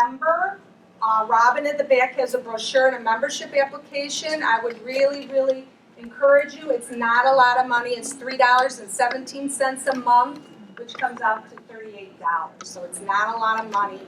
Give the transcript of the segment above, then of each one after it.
member. Robin at the back has a brochure and a membership application. I would really, really encourage you. It's not a lot of money. It's $3.17 a month, which comes out to $38. So it's not a lot of money.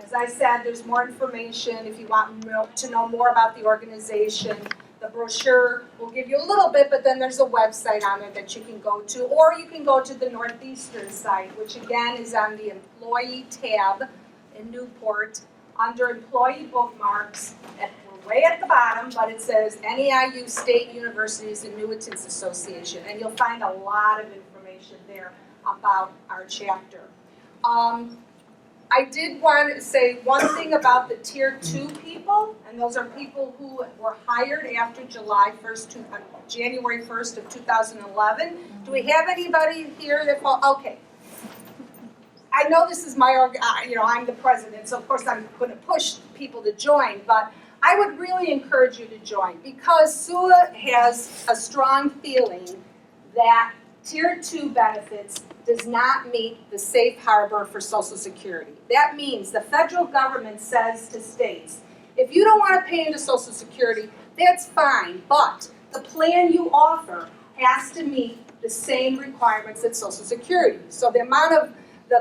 As I said, there's more information if you want to know more about the organization. The brochure will give you a little bit, but then there's a website on it that you can go to, or you can go to the Northeastern site, which again is on the employee tab in Newport under employee bookmarks. We're way at the bottom, but it says NEIU State Universities Annuitants Association, and you'll find a lot of information there about our chapter. I did want to say one thing about the Tier 2 people, and those are people who were hired after January 1st of 2011. Do we have anybody here that, okay. I know this is my, I'm the president, so of course I'm going to push people to join, but I would really encourage you to join because SUAA has a strong feeling that Tier 2 benefits does not meet the safe harbor for Social Security. That means the federal government says to states, if you don't want to pay into Social Security, that's fine, but the plan you offer has to meet the same requirements as Social Security. So the amount of,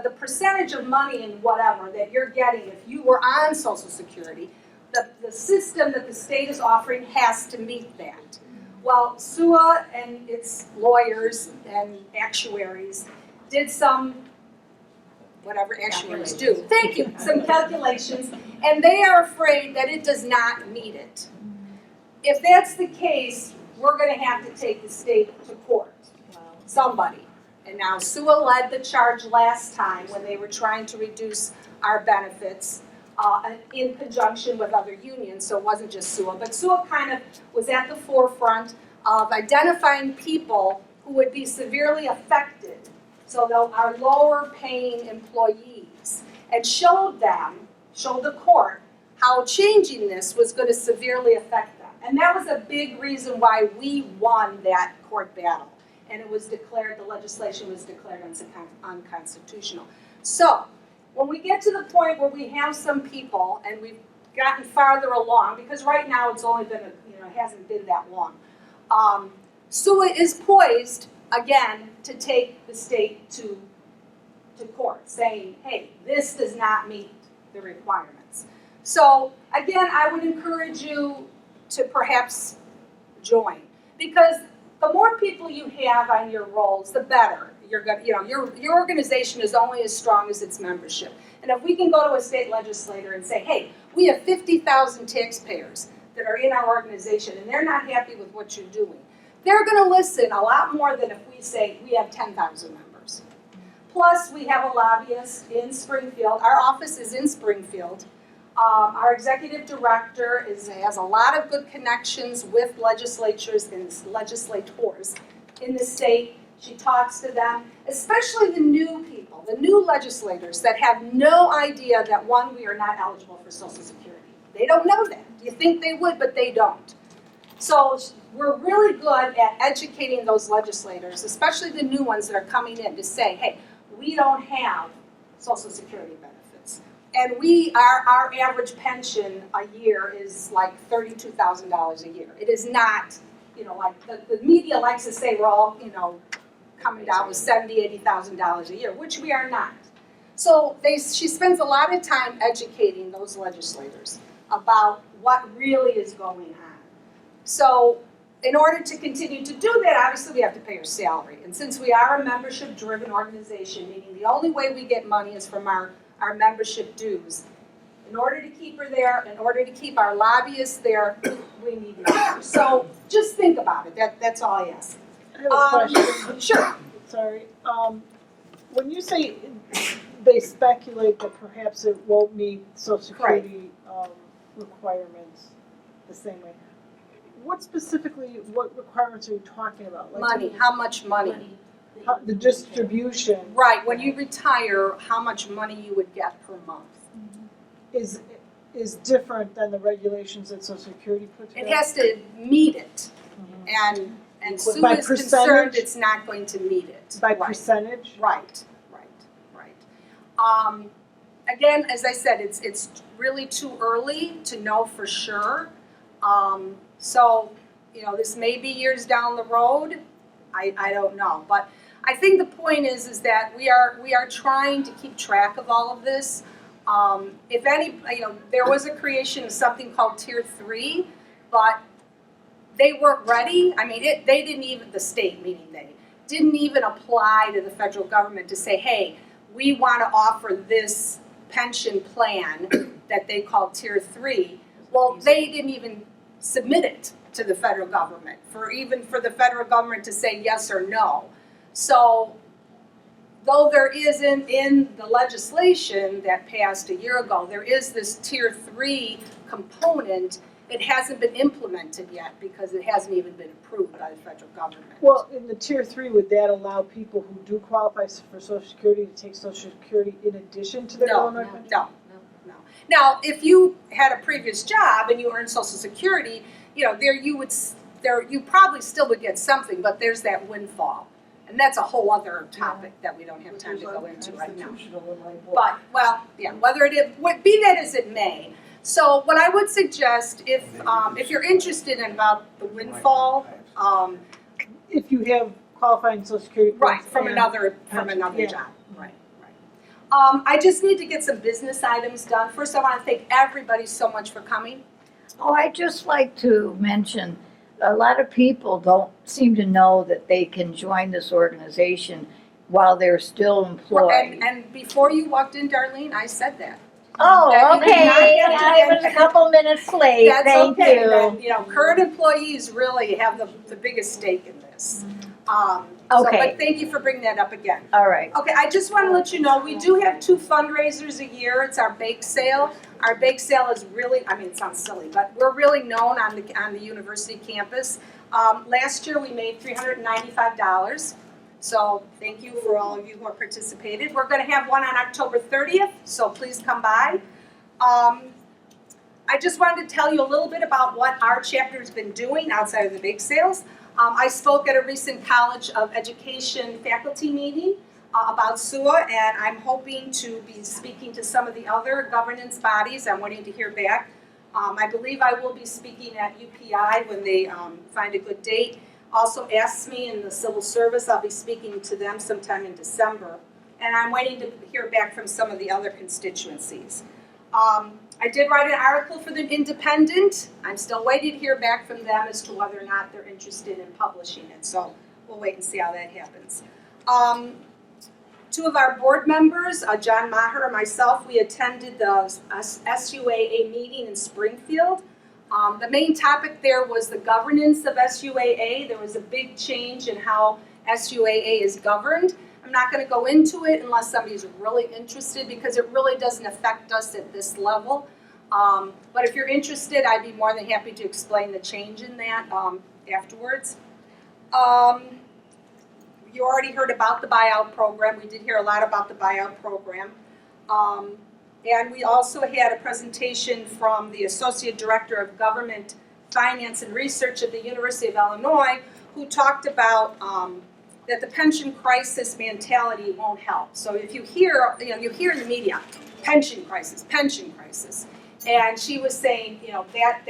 the percentage of money and whatever that you're getting if you were on Social Security, the system that the state is offering has to meet that. Well, SUAA and its lawyers and actuaries did some, whatever actuaries do, thank you, some calculations, and they are afraid that it does not meet it. If that's the case, we're going to have to take the state to court, somebody. And now SUAA led the charge last time when they were trying to reduce our benefits in conjunction with other unions, so it wasn't just SUAA, but SUAA kind of was at the forefront of identifying people who would be severely affected, so our lower paying employees, and showed the court how changing this was going to severely affect them. And that was a big reason why we won that court battle. And it was declared, the legislation was declared unconstitutional. So, when we get to the point where we have some people, and we've gotten farther along, because right now it's only been, it hasn't been that long, SUAA is poised, again, to take the state to court, saying, hey, this does not meet the requirements. So, again, I would encourage you to perhaps join, because the more people you have on your rolls, the better. Your organization is only as strong as its membership. And if we can go to a state legislator and say, hey, we have 50,000 taxpayers that are in our organization and they're not happy with what you're doing, they're going to listen a lot more than if we say we have 10,000 members. Plus, we have a lobbyist in Springfield. Our office is in Springfield. Our executive director has a lot of good connections with legislatures and legislators in the state. She talks to them, especially the new people, the new legislators that have no idea that, one, we are not eligible for Social Security. They don't know that. You think they would, but they don't. So we're really good at educating those legislators, especially the new ones that are coming in, to say, hey, we don't have Social Security benefits. And our average pension a year is like $32,000 a year. It is not, like the media likes to say we're all, coming down with $70,000, $80,000 a year, which we are not. So she spends a lot of time educating those legislators about what really is going on. So in order to continue to do that, obviously we have to pay her salary. And since we are a membership-driven organization, meaning the only way we get money is from our membership dues, in order to keep her there, in order to keep our lobbyists there, we need money. So just think about it. That's all I ask. I have a question. Sure. Sorry. When you say they speculate that perhaps it won't meet Social Security requirements the same way, what requirements are you talking about? Like Money. How much money? The distribution. Right. When you retire, how much money you would get per month. Is different than the regulations that Social Security puts together? It has to meet it. Mm-hmm. And Sue is concerned it's not going to meet it. By percentage? Right. again, as I said, it's really too early to know for sure. So, this may be years down the road. I don't know, but I think the point is that we are trying to keep track of all of this. If any, there was a creation of something called Tier 3, but they weren't ready. I mean, they didn't even, the state, meaning they, didn't even apply to the federal government to say, hey, we want to offer this pension plan that they call Tier 3. Well, they didn't even submit it to the federal government for the federal government to say yes or no. So, though there isn't in the legislation that passed a year ago, there is this Tier 3 component. It hasn't been implemented yet because it hasn't even been approved by the federal government. Well, in the Tier 3, would that allow people who do qualify for Social Security to take Social Security in addition to their Illinois pension? No. Now, if you had a previous job and you earned Social Security, you probably still would get something, but there's that windfall. And that's a whole other topic that we don't have time to go into right now. But, whether it is, be that as it may. So what I would suggest, if you're interested in about the windfall, if you have qualifying Social Security right, from another job, right. I just need to get some business items done. First, I want to thank everybody so much for coming. Oh, I'd just like to mention, a lot of people don't seem to know that they can join this organization while they're still employed. And before you walked in, Darlene, I said that. Oh, That you did okay, not have to I was a couple minutes late, That's thank okay. you. That, current employees really have the biggest stake in this. Okay. But thank you for bringing that up again. All right. Okay, I just want to let you know, we do have 2 fundraisers a year. It's our bake sale. Our bake sale is really, it sounds silly, but we're really known on the university campus. Last year we made $395. So thank you for all of you who have participated. We're going to have one on October 30th, so please come by. I just wanted to tell you a little bit about what our chapter's been doing outside of the bake sales. I spoke at a recent College of Education faculty meeting about SUAA, and I'm hoping to be speaking to some of the other governance bodies. I'm waiting to hear back. I believe I will be speaking at UPI when they find a good date. Also asked me in the civil service, I'll be speaking to them sometime in December. And I'm waiting to hear back from some of the other constituencies. I did write an article for the Independent. I'm still waiting to hear back from them as to whether or not they're interested in publishing it. So we'll wait and see how that happens. 2 of our board members, John Maher and myself, we attended the SUAA meeting in Springfield. The main topic there was the governance of SUAA. There was a big change in how SUAA is governed. I'm not going to go into it unless somebody's really interested because it really doesn't affect us at this level. But if you're interested, I'd be more than happy to explain the change in that afterwards. You already heard about the buyout program. We did hear a lot about the buyout program. And we also had a presentation from the Associate Director of Government Finance and Research at the University of Illinois, who talked about that the pension crisis mentality won't help. So if you hear, you hear in the media, pension crisis, and she was saying,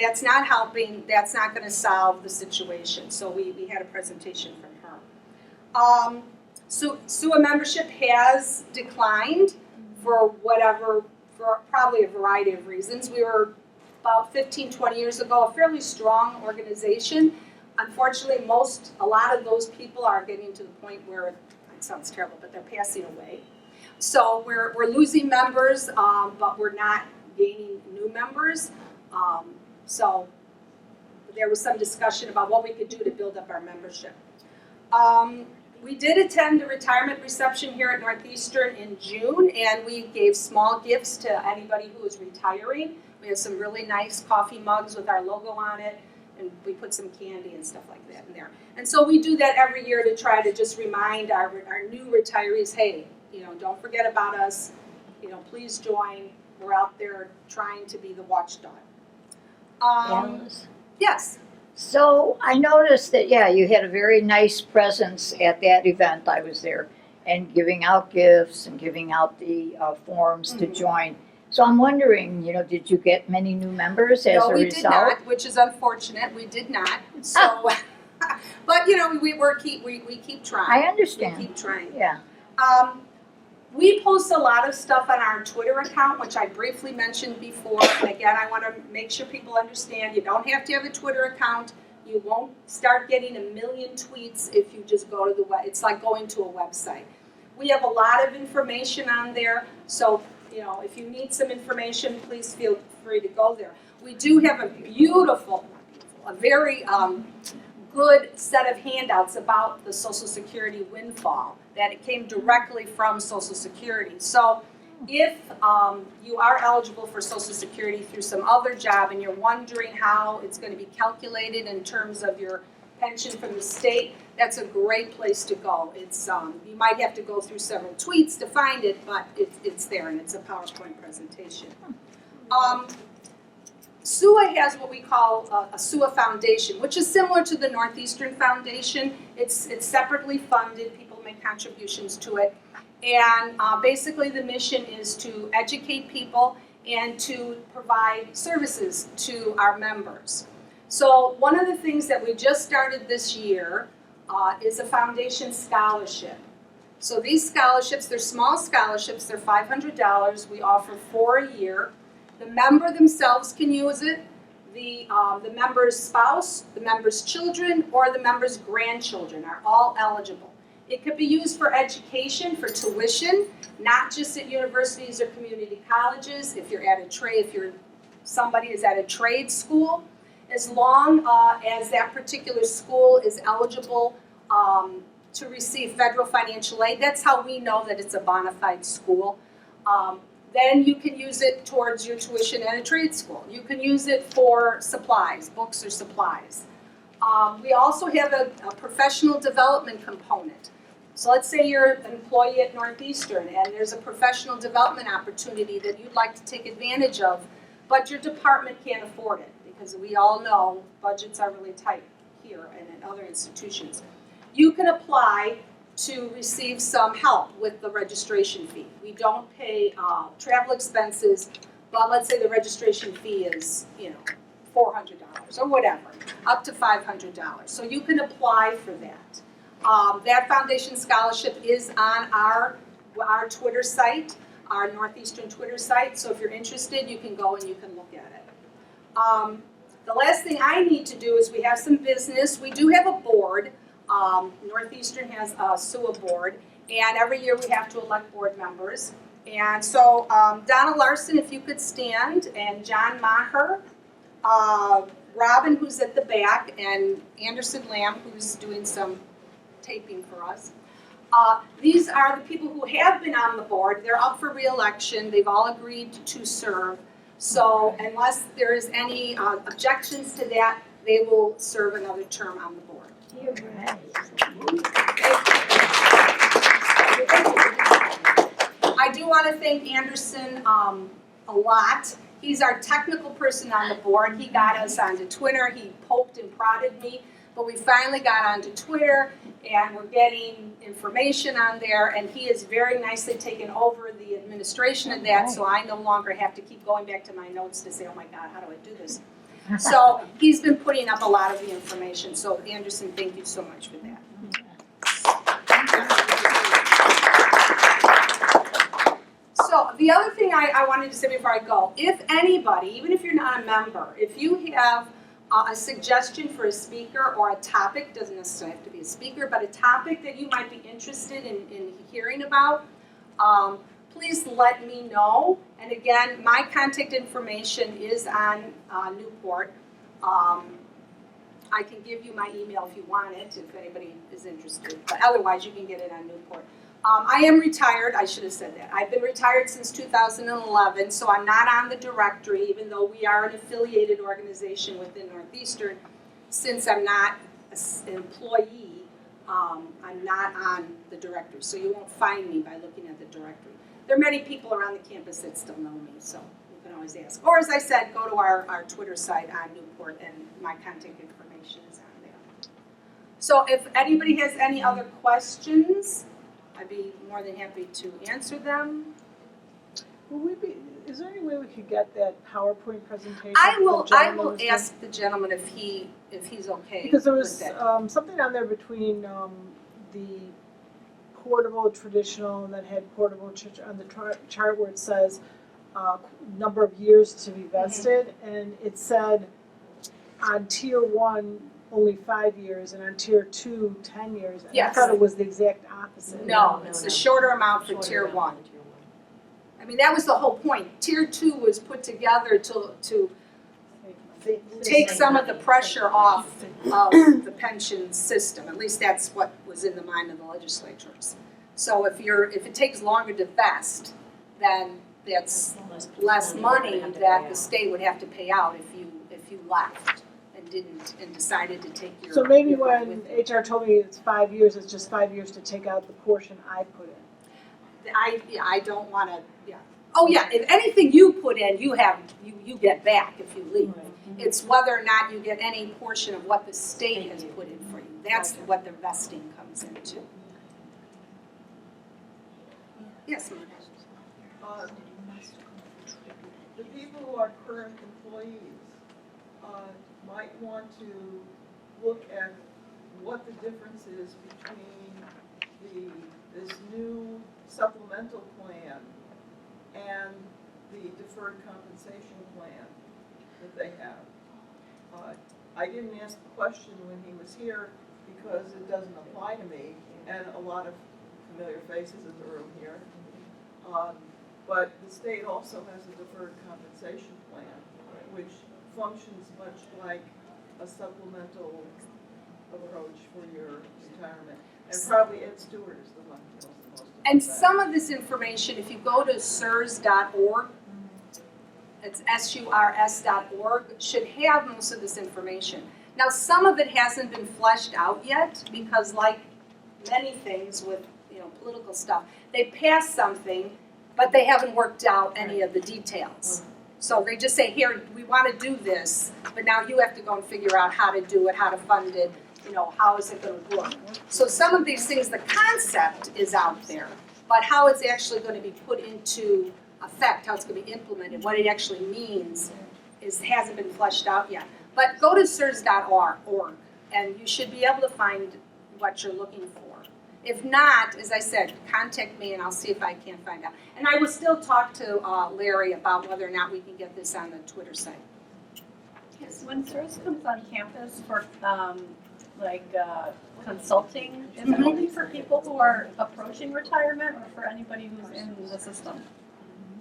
that's not helping, that's not going to solve the situation. So we had a presentation from her. SUAA membership has declined for probably a variety of reasons. We were about 15, 20 years ago a fairly strong organization. Unfortunately, a lot of those people are getting to the point where, it sounds terrible, but they're passing away. So we're losing members, but we're not gaining new members. So there was some discussion about what we could do to build up our membership. We did attend the retirement reception here at Northeastern in June, and we gave small gifts to anybody who was retiring. We had some really nice coffee mugs with our logo on it, and we put some candy and stuff like that in there. And so we do that every year to try to just remind our new retirees, hey, don't forget about us. Please join. We're out there trying to be the watchdog. Alice? Yes. So I noticed that, you had a very nice presence at that event. I was there. and giving out gifts and giving out the forms to join. So I'm wondering, did you get many new members as a result? No, we did not, which is unfortunate. We did not. So, but we keep trying. I understand. We keep trying. Yeah. We post a lot of stuff on our Twitter account, which I briefly mentioned before. And again, I want to make sure people understand you don't have to have a Twitter account. You won't start getting a million tweets if you just go to the web. It's like going to a website. We have a lot of information on there, so if you need some information, please feel free to go there. We do have a very good set of handouts about the Social Security windfall that it came directly from Social Security. So if you are eligible for Social Security through some other job and you're wondering how it's going to be calculated in terms of your pension from the state, that's a great place to go. It's you might have to go through several tweets to find it, but it's there and it's a PowerPoint presentation. SUAA has what we call a SUAA Foundation, which is similar to the Northeastern Foundation. It's separately funded. People make contributions to it. And basically the mission is to educate people and to provide services to our members. So one of the things that we just started this year is a foundation scholarship. So these scholarships, they're small scholarships, they're $500. We offer 4 a year. The member themselves can use it. The member's spouse, the member's children, or the member's grandchildren are all eligible. It could be used for education, for tuition, not just at universities or community colleges. If you're at a trade, somebody is at a trade school, as long as that particular school is eligible to receive federal financial aid. That's how we know that it's a bona fide school. Then you can use it towards your tuition at a trade school. You can use it for supplies, books or supplies. We also have a professional development component. So let's say you're an employee at Northeastern and there's a professional development opportunity that you'd like to take advantage of, but your department can't afford it because we all know budgets are really tight here and at other institutions. You can apply to receive some help with the registration fee. We don't pay travel expenses, but let's say the registration fee is, $400 or whatever, up to $500. So you can apply for that. That foundation scholarship is on our Twitter site, our Northeastern Twitter site. So if you're interested, you can go and you can look at it. The last thing I need to do is we have some business. We do have a board. Northeastern has a SUAA board, and every year we have to elect board members. And so Donna Larson, if you could stand, and John Maher, Robin, who's at the back, and Anderson Lamb, who's doing some taping for us. These are the people who have been on the board. They're up for re-election. They've all agreed to serve. So unless there is any objections to that, they will serve another term on the board. I do want to thank Anderson a lot. He's our technical person on the board. He got us onto Twitter. He poked and prodded me, but we finally got onto Twitter, and we're getting information on there, and he has very nicely taken over the administration of that, so I no longer have to keep going back to my notes to say, oh my God, how do I do this? So he's been putting up a lot of the information. So Anderson, thank you so much for that. So the other thing I wanted to say before I go, if anybody, even if you're not a member, if you have a suggestion for a speaker or a topic, doesn't necessarily have to be a speaker, but a topic that you might be interested in hearing about, please let me know. And again, my contact information is on Newport. I can give you my email if you want it, if anybody is interested. But otherwise, you can get it on Newport. I am retired. I should have said that. I've been retired since 2011, so I'm not on the directory, even though we are an affiliated organization within Northeastern. Since I'm not an employee, I'm not on the directory, so you won't find me by looking at the directory. There are many people around the campus that still know me, so you can always ask. Or as I said, go to our Twitter site on Newport, and my contact information is on there. So if anybody has any other questions, I'd be more than happy to answer them. Is there any way we could get that PowerPoint presentation? I the will gentleman was doing? ask the gentleman if he's okay Because there with was that. something on there between the portable, traditional, and then had portable on the chart where it says number of years to be vested, and it said on tier 1 only 5 years, and on tier 2 10 years. And Yes. I thought it was the exact opposite. No, it's a shorter amount for tier 1. I mean, that was the whole point. Tier 2 was put together to take some of the pressure off of the pension system. At least that's what was in the mind of the legislatures. So if it takes longer to vest, then that's less money that the state would have to pay out if you left and decided to take your. So maybe your money when with you. HR told me it's 5 years, it's just 5 years to take out the portion I put in. I don't want to. Yeah. Oh yeah. If anything you put in, you get back if you leave. It's whether or not you get any portion of what the state has put in for you. That's what the vesting comes into. Yes, ma'am. The people who are current employees might want to look at what the difference is between this new supplemental plan and the deferred compensation plan that they have. I didn't ask the question when he was here because it doesn't apply to me and a lot of familiar faces in the room here. But the state also has a deferred compensation plan, which functions much like a supplemental approach for your retirement. And probably Ed Stewart is the one who knows the most about And that. some of this information, if you go to SURS.org, it's SURS.org, should have most of this information. Now, some of it hasn't been fleshed out yet because, like many things with political stuff, they pass something, but they haven't worked out any of the details. So they just say, here, we want to do this, but now you have to go and figure out how to do it, how to fund it, how is it going to work. So some of these things, the concept is out there, but how it's actually going to be put into effect, how it's going to be implemented, what it actually means hasn't been fleshed out yet. But go to SURS.org and you should be able to find what you're looking for. If not, as I said, contact me and I'll see if I can find out. And I will still talk to Larry about whether or not we can get this on the Twitter site. Yes. When SURS comes on campus for consulting, is it only for people who are approaching retirement or for anybody who's in the system?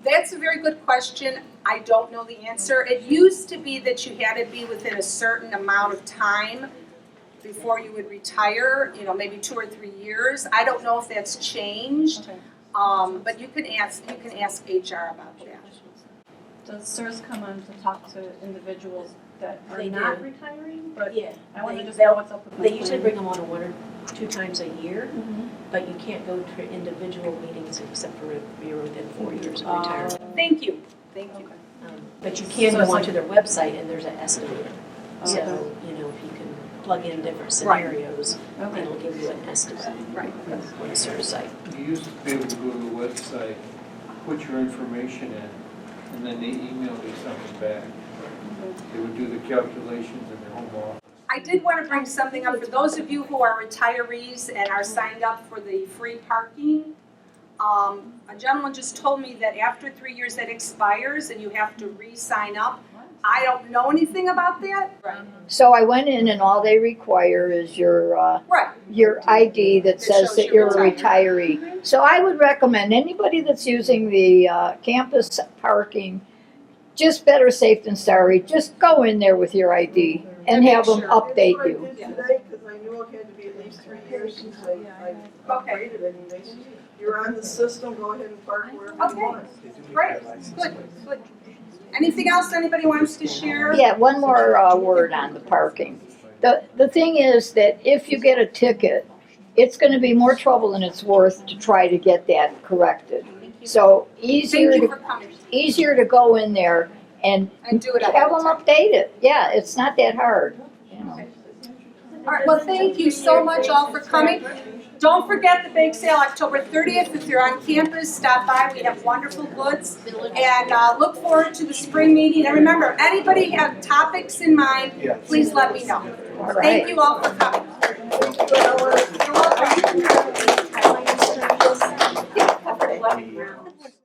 That's a very good question. I don't know the answer. It used to be that you had to be within a certain amount of time before you would retire, maybe 2 or 3 years. I don't know if that's changed, Okay. but you can ask HR about that. Does SURS come on to talk to individuals that are They not do. retiring? But Yeah, I want to just they'll- know what's up with my they usually plan. bring them on 1 or 2 times a year, Mhm. but you can't go to individual meetings except for if you're within 4 years of Oh. retirement. Thank you. Thank you. But you can So go it's onto their website and there's an estimator. So, Okay. if you can plug in different Right. scenarios, Okay. it'll give you an estimate Right. on the SURS site. You used to be able to go to the website, put your information in, and then they email you something back. They would do the calculations in their home office. I did want to bring something up for those of you who are retirees and are signed up for the free parking. A gentleman just told me that after 3 years that expires and you have to re-sign up. I don't know anything about that. Right. So I went in and all they require is your Right. ID that That says shows that you're you're a retiree. So I would recommend anybody that's using the campus parking, just better safe than sorry, just go in there with your ID and have them Sure. update That's you. what I did today, because I knew it had to be at least 3 years since I upgraded it, and they said, you're on the system, go ahead and park wherever Okay. you want. Great. Good. Anything else anybody wants to share? Yeah, one more word on the parking. The thing is that if you get a ticket, it's gonna be more trouble than it's worth to try to get that corrected. So Thank easier you to, for coming go in there and and do it ahead have of them time. update it. Yeah, it's not that hard, All right, well, thank you so much all for coming. Don't forget the bake sale, October 30th. If you're on campus, stop by. We have wonderful goods. And look forward to the spring meeting. And remember, anybody have topics in mind, please let me know. All right. Thank you all for coming. You're welcome.